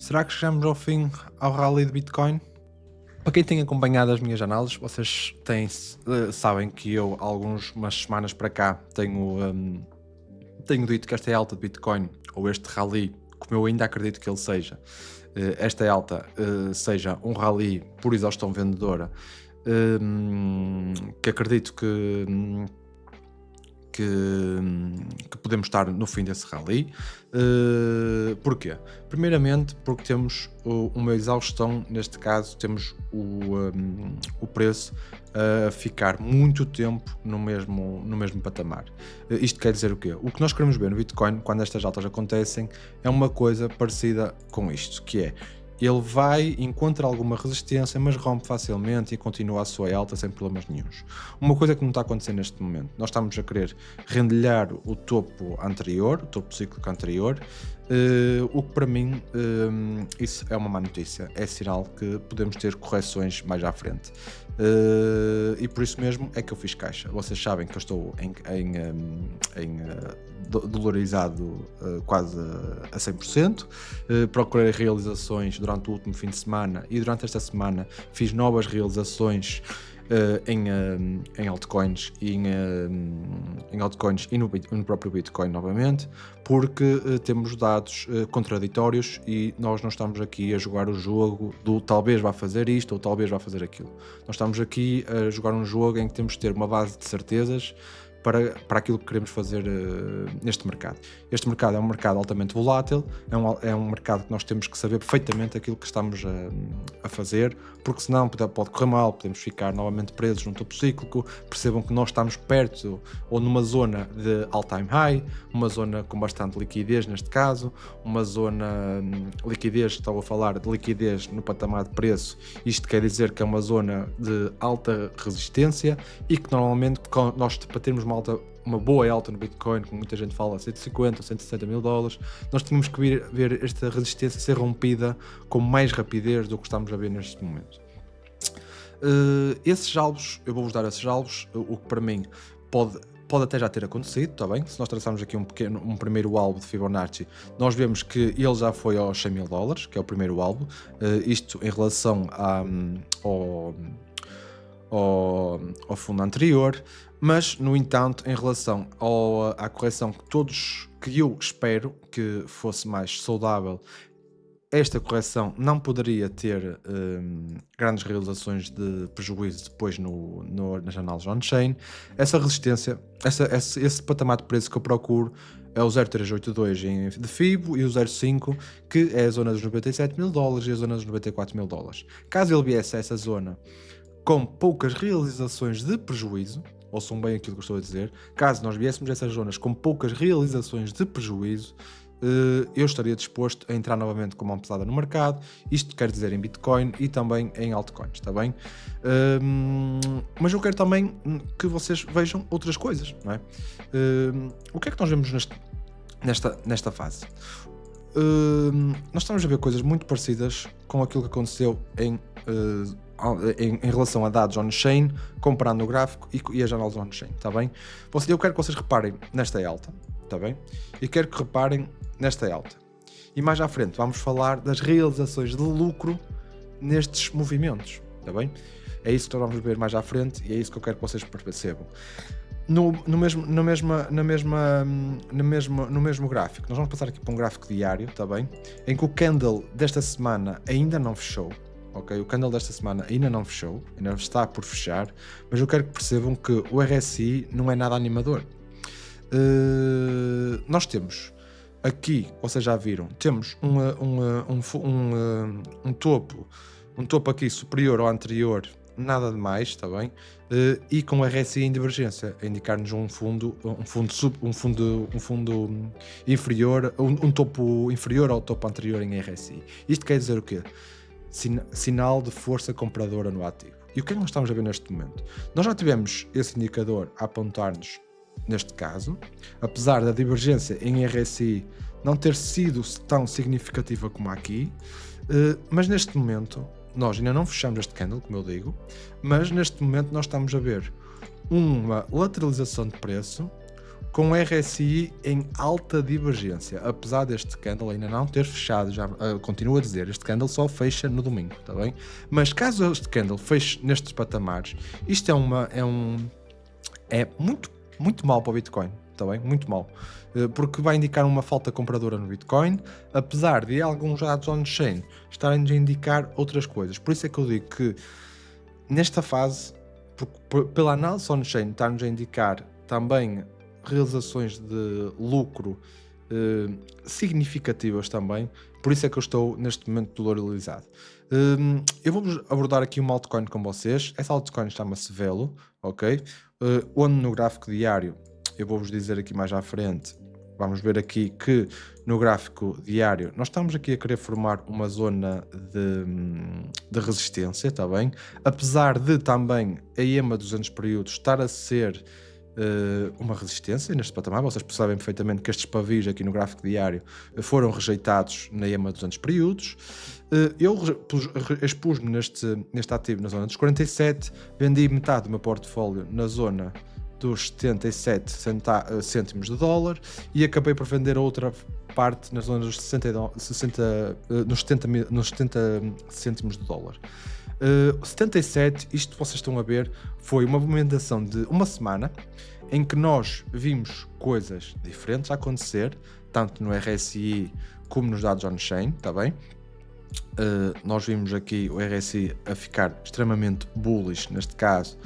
Será que chegamos ao fim ao rally de Bitcoin? Para quem tem acompanhado as minhas análises, vocês sabem que eu, há umas semanas para cá, tenho dito que esta alta de Bitcoin, ou este rally, como eu ainda acredito que ele seja, esta alta seja um rally por exaustão vendedora, que acredito que podemos estar no fim desse rally. Porquê? Primeiramente porque temos uma exaustão, neste caso temos o preço a ficar muito tempo no mesmo patamar. Isto quer dizer o quê? O que nós queremos ver no Bitcoin, quando estas altas acontecem, é uma coisa parecida com isto, que é: ele encontra alguma resistência, mas rompe facilmente e continua a sua alta sem problemas nenhuns. Uma coisa que não está acontecendo neste momento: nós estamos a querer rendilhar o topo anterior, o topo cíclico anterior, o que para mim isso é uma má notícia, é sinal que podemos ter correções mais à frente. E por isso mesmo é que eu fiz caixa. Vocês sabem que eu estou dolarizado quase a 100%. Procurei realizações durante o último fim de semana e durante esta semana fiz novas realizações em altcoins em altcoins e no próprio Bitcoin novamente, porque temos dados contraditórios e nós não estamos aqui a jogar o jogo do talvez vá fazer isto ou talvez vá fazer aquilo. Nós estamos aqui a jogar um jogo em que temos de ter uma base de certezas para aquilo que queremos fazer neste mercado. Este mercado é um mercado altamente volátil, é um mercado que nós temos que saber perfeitamente aquilo que estamos a fazer, porque senão pode correr mal, podemos ficar novamente presos num topo cíclico. Percebam que nós estamos perto ou numa zona de all-time high, uma zona com bastante liquidez neste caso, uma zona liquidez, estava a falar de liquidez no patamar de preço. Isto quer dizer que é uma zona de alta resistência e que normalmente nós, para termos uma boa alta no Bitcoin, como muita gente fala, 150 ou 160 mil dólares, nós tínhamos que ver esta resistência ser rompida com mais rapidez do que estamos a ver neste momento. Esses alvos, eu vou-vos dar esses alvos, o que para mim pode até já ter acontecido, está bem? Se nós traçarmos aqui um primeiro alvo de Fibonacci, nós vemos que ele já foi aos 100 mil dólares, que é o primeiro alvo, isto em relação ao fundo anterior, mas no entanto em relação à correção que eu espero que fosse mais saudável, esta correção não poderia ter grandes realizações de prejuízo depois nas análises on-chain. Essa resistência, esse patamar de preço que eu procuro é o 0,382 de FIBO e o 0,5, que é a zona dos 97 mil dólares e a zona dos 94 mil dólares. Caso ele viesse a essa zona com poucas realizações de prejuízo, ouçam bem aquilo que eu estou a dizer, caso nós viéssemos a essas zonas com poucas realizações de prejuízo, eu estaria disposto a entrar novamente com mão pesada no mercado. Isto quer dizer em Bitcoin e também em altcoins, está bem? Mas eu quero também que vocês vejam outras coisas, não é? O que é que nós vemos nesta fase? Nós estamos a ver coisas muito parecidas com aquilo que aconteceu em relação a dados on-chain, comparando o gráfico e as análises on-chain, está bem? Eu quero que vocês reparem nesta alta, está bem? E quero que reparem nesta alta. E mais à frente vamos falar das realizações de lucro nestes movimentos, está bem? É isso que nós vamos ver mais à frente e é isso que eu quero que vocês percebam. No mesmo gráfico, nós vamos passar aqui para um gráfico diário, está bem? Em que o candle desta semana ainda não fechou. Okay? O candle desta semana ainda não fechou, ainda está por fechar, mas eu quero que percebam que o RSI não é nada animador. Nós temos aqui, vocês já viram, temos um topo aqui superior ao anterior, nada de mais, está bem? E com o RSI em divergência, a indicar-nos um fundo inferior, um topo inferior ao topo anterior em RSI. Isto quer dizer o quê? Sinal de força compradora no ativo. E o que é que nós estamos a ver neste momento? Nós já tivemos esse indicador a apontar-nos neste caso, apesar da divergência em RSI não ter sido tão significativa como aqui, mas neste momento nós ainda não fechamos este candle, como eu digo, mas neste momento nós estamos a ver uma lateralização de preço, com RSI em alta divergência, apesar deste candle ainda não ter fechado, já continuo a dizer, este candle só fecha no domingo, está bem? Mas caso este candle feche nestes patamares, isto é muito, muito mal para o Bitcoin, está bem? Muito mal, porque vai indicar uma falta compradora no Bitcoin, apesar de alguns dados on-chain estarem a indicar outras coisas. Por isso é que eu digo que nesta fase, pela análise on-chain, está-nos a indicar também realizações de lucro significativas também, por isso é que eu estou neste momento dolarizado. Eu vou abordar aqui uma altcoin com vocês. Essa altcoin chama-se Velo, ok? Onde no gráfico diário, eu vou-vos dizer aqui mais à frente, vamos ver aqui que no gráfico diário nós estamos aqui a querer formar uma zona de resistência, está bem? Apesar de também a EMA 200 períodos estar a ser uma resistência neste patamar, vocês percebem perfeitamente que estes pavios aqui no gráfico diário foram rejeitados na EMA 200 períodos. Eu expus-me neste ativo na zona dos 47, vendi metade do meu portfólio na zona dos 77 cêntimos de dólar e acabei por vender a outra parte na zona dos 70 cêntimos de dólar. 77, isto vocês estão a ver, foi uma movimentação de uma semana em que nós vimos coisas diferentes a acontecer, tanto no RSI como nos dados on-chain, está bem? Nós vimos aqui o RSI a ficar extremamente bullish, neste caso,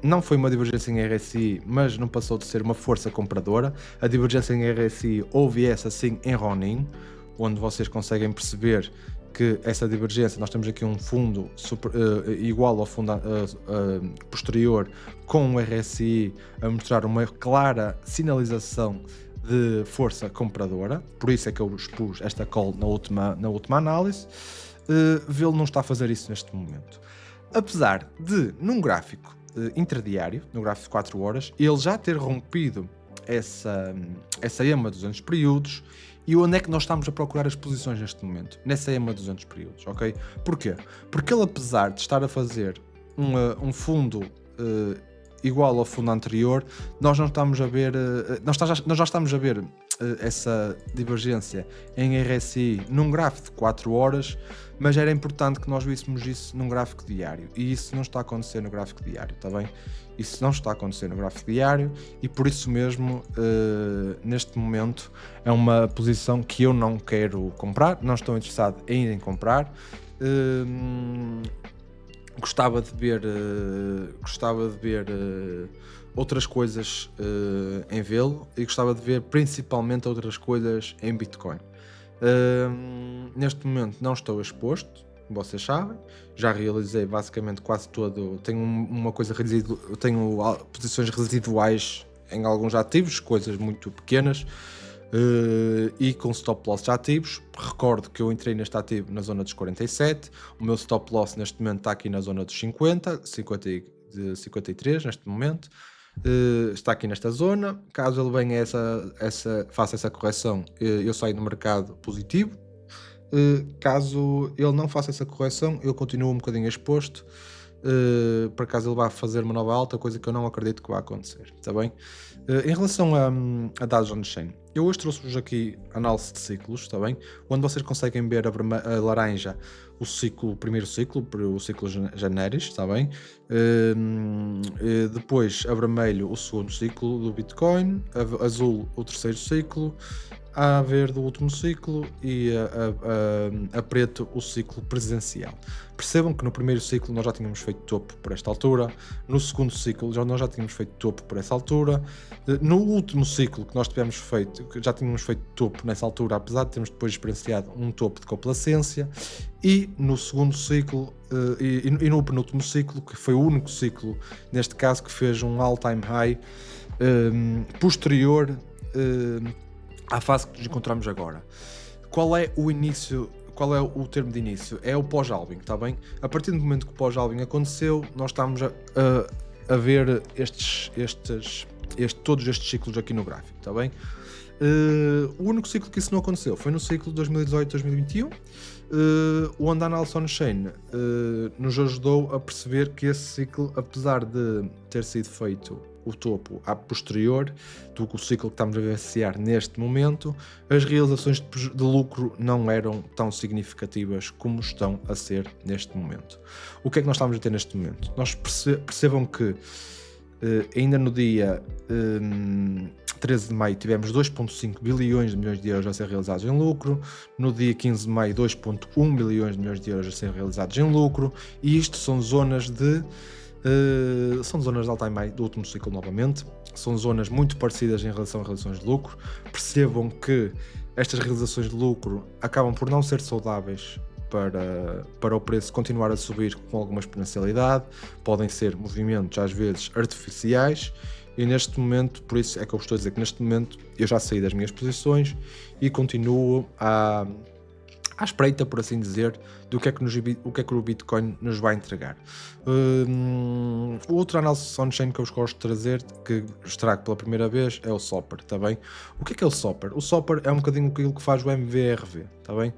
não foi uma divergência em RSI, mas não passou de ser uma força compradora. A divergência em RSI houve essa sim em Ronin, onde vocês conseguem perceber que essa divergência, nós temos aqui um fundo igual ao fundo posterior, com o RSI a mostrar uma clara sinalização de força compradora, por isso é que eu expus esta call na última análise. Vê-lo não está a fazer isso neste momento. Apesar de, num gráfico intradiário, no gráfico de 4 horas, ele já ter rompido essa EMA 200 períodos. E onde é que nós estamos a procurar as posições neste momento? Nessa EMA 200 períodos, ok? Porquê? Porque ele, apesar de estar a fazer um fundo igual ao fundo anterior, nós não estamos a ver, nós já estamos a ver essa divergência em RSI num gráfico de 4 horas, mas era importante que nós víssemos isso num gráfico diário, e isso não está a acontecer no gráfico diário, está bem? Isso não está a acontecer no gráfico diário, e por isso mesmo, neste momento, é uma posição que eu não quero comprar, não estou interessado ainda em comprar. Gostava de ver outras coisas em Velo, e gostava de ver principalmente outras coisas em Bitcoin. Neste momento não estou exposto, como vocês sabem, já realizei basicamente quase todo, tenho posições residuais em alguns ativos, coisas muito pequenas, e com stop loss ativos. Recordo que eu entrei neste ativo na zona dos 47, o meu stop loss neste momento está aqui na zona dos 53 neste momento. Está aqui nesta zona. Caso ele venha faça essa correção, eu saio no mercado positivo. Caso ele não faça essa correção, eu continuo um bocadinho exposto, para caso ele vá fazer uma nova alta, coisa que eu não acredito que vá acontecer, está bem? Em relação a dados on-chain, eu hoje trouxe-vos aqui análise de ciclos, está bem? Onde vocês conseguem ver a laranja, o primeiro ciclo, o ciclo generis, está bem? Depois a vermelho, o segundo ciclo do Bitcoin, a azul, o terceiro ciclo, a verde, o último ciclo, e a preto, o ciclo presencial. Percebam que no primeiro ciclo nós já tínhamos feito topo por esta altura, no segundo ciclo nós já tínhamos feito topo por essa altura, no último ciclo que já tínhamos feito topo nessa altura, apesar de termos depois experienciado um topo de complacência, e no segundo ciclo e no penúltimo ciclo, que foi o único ciclo neste caso que fez um all-time high posterior à fase que nos encontramos agora. Qual é o início? Qual é o termo de início? É o pós-halving, está bem? A partir do momento que o pós-halving aconteceu, nós estamos a ver todos estes ciclos aqui no gráfico, está bem? O único ciclo que isso não aconteceu foi no ciclo de 2018-2021, o andar na Alson Chain nos ajudou a perceber que esse ciclo, apesar de ter sido feito o topo a posterior do que o ciclo que estamos a vivenciar neste momento, as realizações de lucro não eram tão significativas como estão a ser neste momento. O que é que nós estamos a ter neste momento? Nós percebam que ainda no dia 13 de maio tivemos 2,5 bilhões de milhões de euros a ser realizados em lucro, no dia 15 de maio 2,1 bilhões de milhões de euros a ser realizados em lucro, e isto são zonas de all-time high do último ciclo novamente, são zonas muito parecidas em relação a realizações de lucro. Percebam que estas realizações de lucro acabam por não ser saudáveis para o preço continuar a subir com alguma exponencialidade, podem ser movimentos às vezes artificiais, e neste momento, por isso é que eu estou a dizer que neste momento eu já saí das minhas posições e continuo à espreita, por assim dizer, do que é que o Bitcoin nos vai entregar. O outro análise on-chain que eu vos gosto de trazer, que vos trago pela primeira vez, é o Soper, está bem? O que é o Soper? O Soper é um bocadinho aquilo que faz o MVRV, está bem?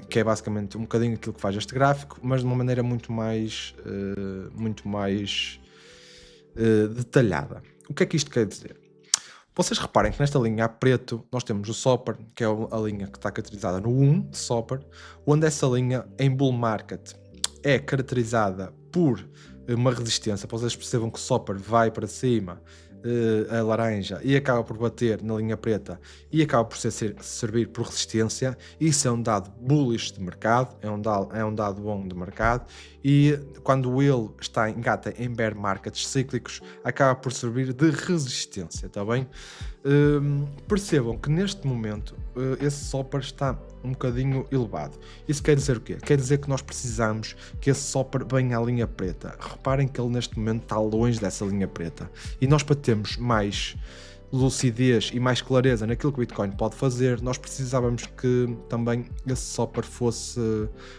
Que é basicamente um bocadinho aquilo que faz este gráfico, mas de uma maneira muito mais detalhada. O que é que isto quer dizer? Vocês reparem que nesta linha a preto nós temos o Soper, que é a linha que está caracterizada no 1 de Soper, onde essa linha em bull market é caracterizada por uma resistência, para vocês percebam que o Soper vai para cima, a laranja, e acaba por bater na linha preta e acaba por servir por resistência. Isso é um dado bullish de mercado, é um dado bom de mercado, e quando ele engata em bear markets cíclicos acaba por servir de resistência, está bem? Percebam que neste momento esse Soper está um bocadinho elevado. Isso quer dizer o quê? Quer dizer que nós precisamos que esse Soper venha à linha preta. Reparem que ele neste momento está longe dessa linha preta, e nós, para termos mais lucidez e mais clareza naquilo que o Bitcoin pode fazer, nós precisávamos que também esse Soper fosse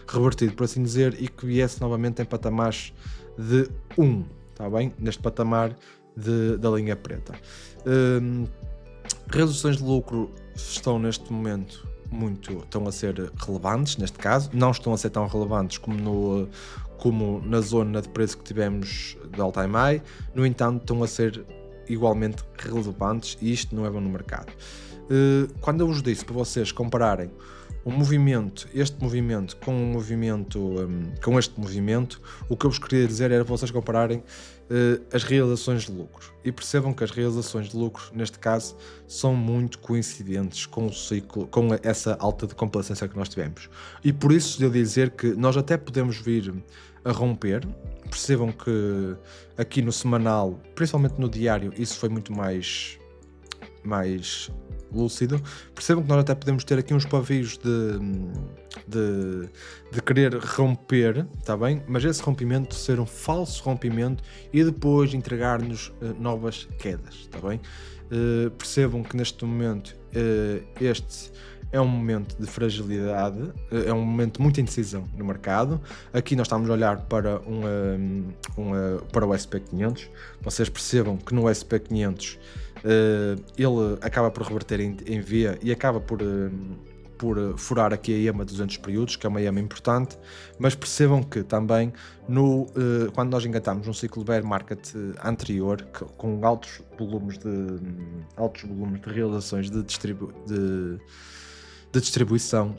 revertido, por assim dizer, e que viesse novamente em patamares de 1, está bem? Neste patamar da linha preta. Reduções de lucro estão neste momento estão a ser relevantes, neste caso não estão a ser tão relevantes como na zona de preço que tivemos de all-time high, no entanto estão a ser igualmente relevantes, e isto não é bom no mercado. Quando eu vos disse para vocês compararem este movimento com este movimento, o que eu vos queria dizer era vocês compararem as realizações de lucro, e percebam que as realizações de lucro neste caso são muito coincidentes com o ciclo, com essa alta de complacência que nós tivemos, e por isso eu dizer que nós até podemos vir a romper. Percebam que aqui no semanal, principalmente no diário, isso foi muito mais lúcido. Percebam que nós até podemos ter aqui uns pavios de querer romper, está bem? Mas esse rompimento ser um falso rompimento e depois entregar-nos novas quedas, está bem? Percebam que neste momento este é um momento de fragilidade, é um momento de muita indecisão no mercado. Aqui nós estamos a olhar para para o SP500. Vocês percebam que no SP500 ele acaba por reverter em V e acaba por furar aqui a EMA 200 períodos, que é uma EMA importante, mas percebam que também quando nós engatamos um ciclo de bear market anterior, com altos volumes de realizações de distribuição,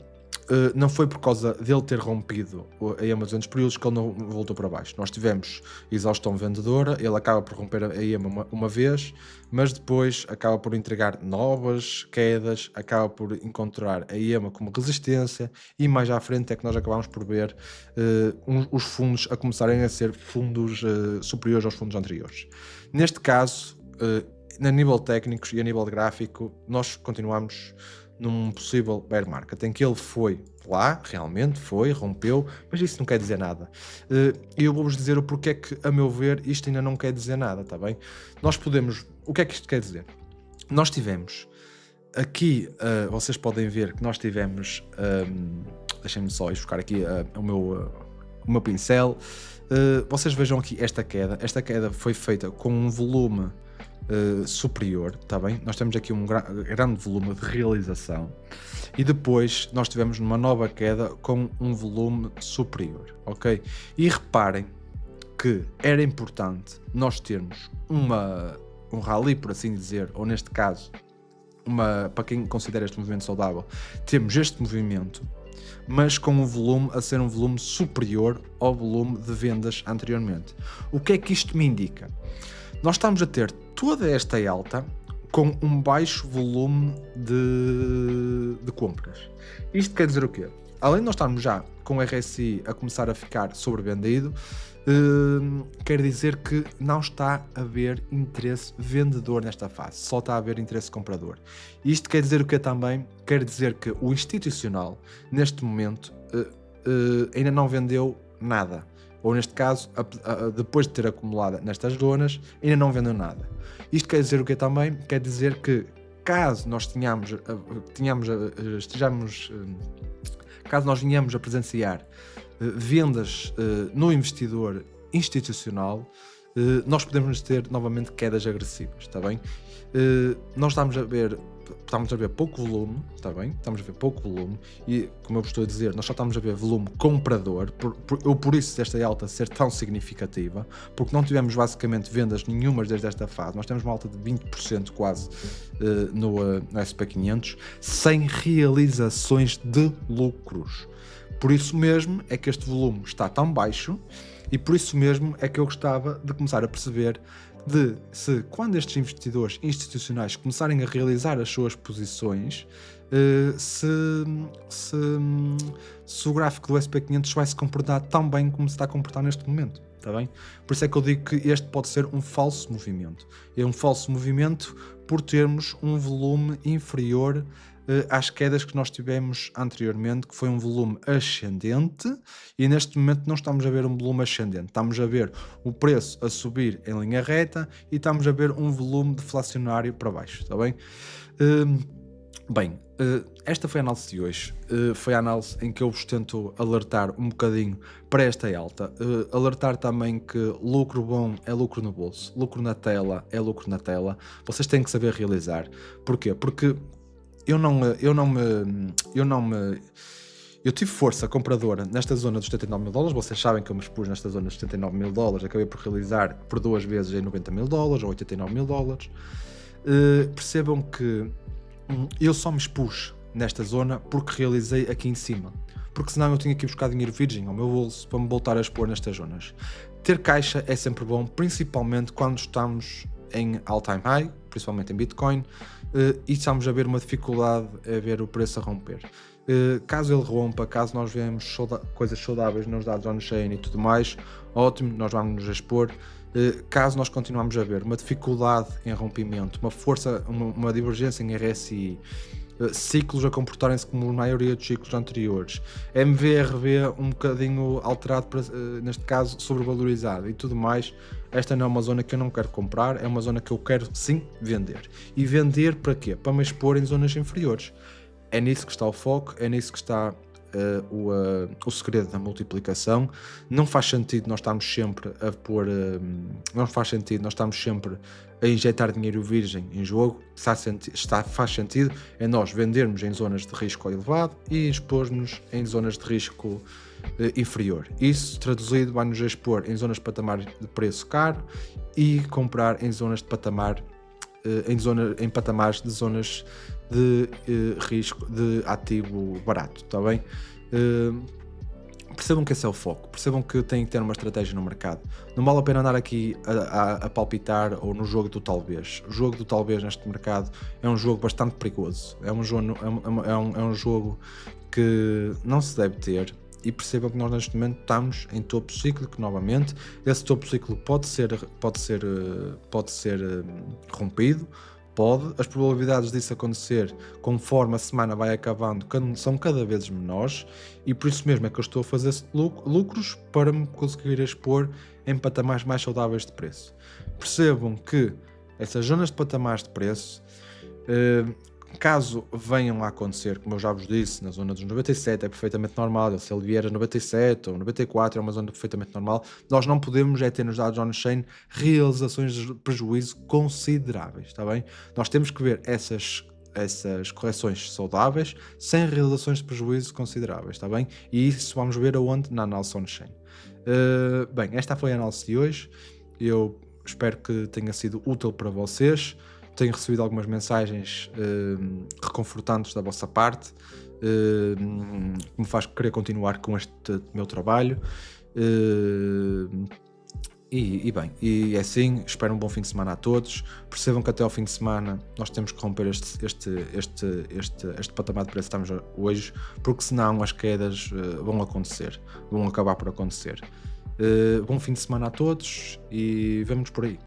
não foi por causa dele ter rompido a EMA 200 períodos que ele não voltou para baixo. Nós tivemos exaustão vendedora, ele acaba por romper a EMA uma vez, mas depois acaba por entregar novas quedas, acaba por encontrar a EMA como resistência, e mais à frente é que nós acabamos por ver os fundos a começarem a ser fundos superiores aos fundos anteriores. Neste caso, a nível técnico e a nível gráfico, nós continuamos num possível bear market, em que ele foi lá, realmente foi, rompeu, mas isso não quer dizer nada. E eu vou-vos dizer o porquê que, a meu ver, isto ainda não quer dizer nada, está bem? O que é que isto quer dizer? Nós tivemos aqui, vocês podem ver que nós tivemos, deixem-me só ir buscar aqui o meu pincel. Vocês vejam aqui esta queda foi feita com um volume superior, está bem? Nós temos aqui um grande volume de realização e depois nós tivemos uma nova queda com um volume superior, ok? E reparem que era importante nós termos um rally, por assim dizer, ou neste caso, para quem considera este movimento saudável, temos este movimento, mas com um volume a ser um volume superior ao volume de vendas anteriormente. O que é que isto me indica? Nós estamos a ter toda esta alta com um baixo volume de compras. Isto quer dizer o quê? Além de nós estarmos já com o RSI a começar a ficar sobrevendido, quer dizer que não está a haver interesse vendedor nesta fase, só está a haver interesse comprador. Isto quer dizer o quê também? Quer dizer que o institucional, neste momento, ainda não vendeu nada. Ou neste caso, depois de ter acumulado nestas zonas, ainda não vendeu nada. Isto quer dizer o quê também? Quer dizer que caso nós caso nós venhamos a presenciar vendas no investidor institucional, nós podemos ter novamente quedas agressivas, está bem? Nós estamos a ver pouco volume, está bem? Estamos a ver pouco volume e, como eu vos estou a dizer, nós só estamos a ver volume comprador, por isso desta alta ser tão significativa, porque não tivemos basicamente vendas nenhumas desde esta fase. Nós temos uma alta de 20% quase no SP500, sem realizações de lucros. Por isso mesmo é que este volume está tão baixo e por isso mesmo é que eu gostava de começar a perceber se quando estes investidores institucionais começarem a realizar as suas posições, se o gráfico do SP500 vai se comportar tão bem como se está a comportar neste momento. Está bem? Por isso é que eu digo que este pode ser um falso movimento. É um falso movimento por termos um volume inferior às quedas que nós tivemos anteriormente, que foi um volume ascendente, e neste momento não estamos a ver um volume ascendente, estamos a ver o preço a subir em linha reta e estamos a ver um volume deflacionário para baixo, está bem? Esta foi a análise de hoje. Foi a análise em que eu vos tento alertar um bocadinho para esta alta. Alertar também que lucro bom é lucro no bolso, lucro na tela é lucro na tela. Vocês têm que saber realizar. Porquê? Porque eu tive força compradora nesta zona dos $79.000. Vocês sabem que eu me expus nesta zona dos $79.000. Acabei por realizar por 2 vezes em $90.000 ou $89.000. Percebam que eu só me expus nesta zona porque realizei aqui em cima, porque senão eu tinha que ir buscar dinheiro virgem ao meu bolso para me voltar a expor nestas zonas. Ter caixa é sempre bom, principalmente quando estamos em all-time high, principalmente em Bitcoin, e estamos a ver uma dificuldade a ver o preço a romper. Caso ele rompa, caso nós vemos coisas saudáveis nos dados on-chain e tudo mais, ótimo, nós vamos nos expor. Caso nós continuamos a ver uma dificuldade em rompimento, uma força, uma divergência em RSI, ciclos a comportarem-se como a maioria dos ciclos anteriores, MVRV um bocadinho alterado, neste caso sobrevalorizado e tudo mais, esta não é uma zona que eu não quero comprar, é uma zona que eu quero sim vender. E vender para quê? Para me expor em zonas inferiores. É nisso que está o foco, é nisso que está o segredo da multiplicação. Não faz sentido nós estarmos sempre a pôr, não faz sentido nós estarmos sempre a injetar dinheiro virgem em jogo. Faz sentido é nós vendermos em zonas de risco elevado e expormos em zonas de risco inferior. Isso traduzido vai nos expor em zonas de patamar de preço caro e comprar em zonas de patamar em patamares de zonas de risco de ativo barato, está bem? Percebam que esse é o foco, percebam que têm que ter uma estratégia no mercado. Não vale a pena andar aqui a palpitar ou no jogo do talvez. O jogo do talvez neste mercado é um jogo bastante perigoso, é um jogo que não se deve ter. E percebam que nós neste momento estamos em topo cíclico novamente. Esse topo cíclico pode ser rompido, as probabilidades disso acontecer conforme a semana vai acabando são cada vez menores, e por isso mesmo é que eu estou a fazer lucros para me conseguir expor em patamares mais saudáveis de preço. Percebam que essas zonas de patamares de preço Caso venham a acontecer, como eu já vos disse, na zona dos 97 é perfeitamente normal, se ele vier a 97 ou 94 é uma zona perfeitamente normal, nós não podemos é ter nos dados on-chain realizações de prejuízo consideráveis, está bem? Nós temos que ver essas correções saudáveis sem realizações de prejuízo consideráveis, está bem? E isso vamos ver aonde? Na análise on-chain. Bem, esta foi a análise de hoje. Eu espero que tenha sido útil para vocês. Tenho recebido algumas mensagens reconfortantes da vossa parte, que me faz querer continuar com este meu trabalho. Bem, e é assim, espero um bom fim de semana a todos. Percebam que até ao fim de semana nós temos que romper este patamar de preço que estamos hoje, porque senão as quedas vão acontecer, vão acabar por acontecer. Bom fim de semana a todos e vemo-nos por aí.